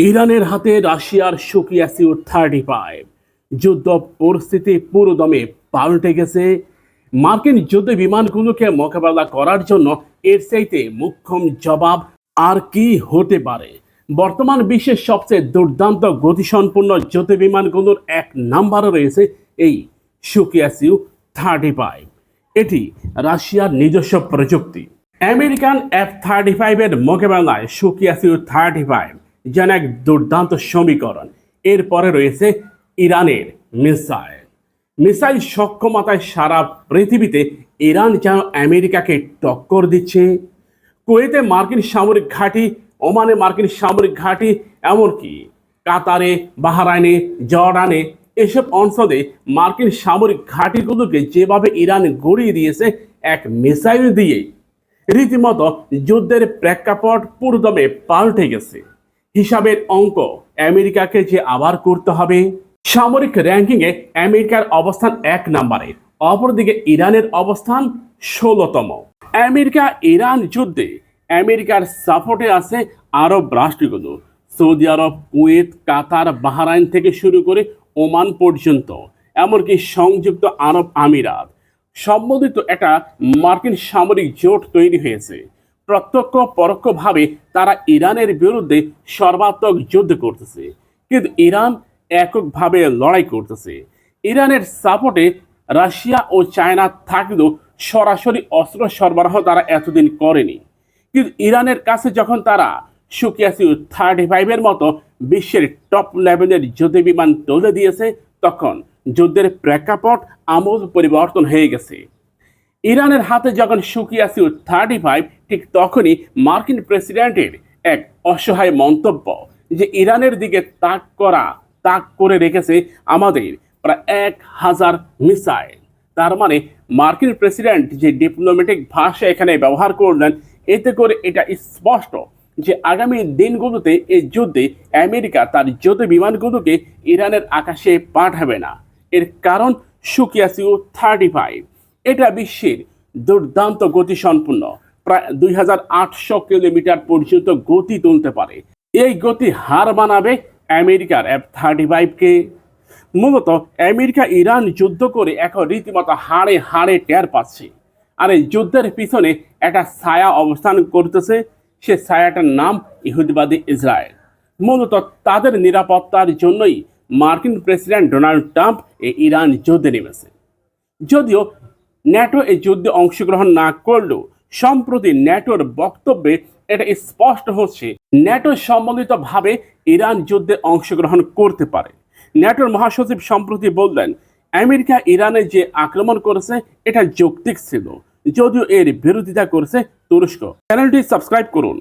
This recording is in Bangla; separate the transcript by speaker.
Speaker 1: ইরানের হাতে রাশিয়ার সুকিয়া Su-35 যুদ্ধ পরিস্থিতি পুরোদমে পাল্টে গেছে। মার্কিন যুদ্ধ বিমানগুলোকে মোকাবেলা করার জন্য এর চাইতে মোক্ষম জবাব আর কি হতে পারে। বর্তমান বিশ্বের সবচেয়ে দুর্দান্ত গতিসম্পন্ন যুদ্ধ বিমানগুলোর এক নম্বরে রয়েছে এই সুকিয়া Su-35। এটি রাশিয়ার নিজস্ব প্রযুক্তি। আমেরিকান F-35 এর মোকাবেলায় সুকিয়া Su-35 যেন এক দুর্দান্ত সমীকরণ। এরপরে রয়েছে ইরানের মিসাইল সক্ষমতায় সারা পৃথিবীতে ইরান যেন আমেরিকাকে টক্কর দিচ্ছে। কুয়েতে মার্কিন সামরিক ঘাঁটি, ওমানে মার্কিন সামরিক ঘাঁটি, এমনকি কাতারে, বাহরাইনে, জর্ডানে এসব অঞ্চলে মার্কিন সামরিক ঘাঁটিগুলোকে যেভাবে ইরান গড়িয়ে দিয়েছে এক মিসাইল দিয়ে, রীতিমতো যুদ্ধের প্রেক্ষাপট পুরোদমে পাল্টে গেছে। হিসাবের অঙ্ক আমেরিকাকে যে আবার করতে হবে। সামরিক র্যাঙ্কিংয়ে আমেরিকার অবস্থান 1 নম্বরে, অপরদিকে ইরানের অবস্থান 16তম। আমেরিকা ইরান যুদ্ধে আমেরিকার সাপোর্টে আছে আরব রাষ্ট্রগুলো, সৌদি আরব, কুয়েত, কাতার, বাহরাইন থেকে শুরু করে ওমান পর্যন্ত, এমনকি সংযুক্ত আরব আমিরাত সম্বন্ধিত একটা মার্কিন সামরিক জোট তৈরি হয়েছে। প্রত্যক্ষ পরোক্ষভাবে তারা ইরানের বিরুদ্ধে সর্বাত্মক যুদ্ধ করতেছে, কিন্তু ইরান এককভাবে লড়াই করতেছে। ইরানের সাপোর্টে রাশিয়া ও চায়না থাকলেও সরাসরি অস্ত্র সরবরাহ তারা এতদিন করেনি। কিন্তু ইরানের কাছে যখন তারা সুকিয়া Su-35 এর মতো বিশ্বের টপ লেভেলের যুদ্ধ বিমান তুলে দিয়েছে, তখন যুদ্ধের প্রেক্ষাপট আমূল পরিবর্তন হয়ে গেছে। ইরানের হাতে যখন সুকিয়া Su-35, ঠিক তখনই মার্কিন প্রেসিডেন্টের এক অসহায় মন্তব্য যে ইরানের দিকে তাক করে রেখেছে আমাদের প্রায় 1000 মিসাইল। তার মানে মার্কিন প্রেসিডেন্ট যে ডিপ্লোম্যাটিক ভাষা এখানে ব্যবহার করলেন, এতে করে এটা স্পষ্ট যে আগামী দিনগুলোতে এই যুদ্ধে আমেরিকা তার যুদ্ধ বিমানগুলোকে ইরানের আকাশে পাঠাবে না। এর কারণ সুকিয়া Su-35 এটা বিশ্বের দুর্দান্ত গতিসম্পন্ন, প্রায় 2800 কিলোমিটার পর্যন্ত গতি তুলতে পারে। এই গতি হার মানাবে আমেরিকার F-35কে। মূলত আমেরিকা ইরান যুদ্ধ করে এখন রীতিমতো হাড়ে হাড়ে টের পাচ্ছে। আর এই যুদ্ধের পিছনে একটা ছায়া অবস্থান করতেছে, সে ছায়াটার নাম ইহুদিবাদী ইসরায়েল। মূলত তাদের নিরাপত্তার জন্যই মার্কিন প্রেসিডেন্ট ডোনাল্ড ট্রাম্প এই ইরান যুদ্ধে নেমেছে। যদিও ন্যাটো এই যুদ্ধে অংশগ্রহণ না করলেও সম্প্রতি ন্যাটোর বক্তব্যে এটা স্পষ্ট হচ্ছে ন্যাটো সম্বন্ধিতভাবে ইরান যুদ্ধে অংশগ্রহণ করতে পারে। ন্যাটোর মহাসচিব সম্প্রতি বললেন, আমেরিকা ইরানে যে আক্রমণ করেছে এটা যৌক্তিক ছিল, যদিও এর বিরোধিতা করেছে তুরস্ক। চ্যানেলটি সাবস্ক্রাইব করুন।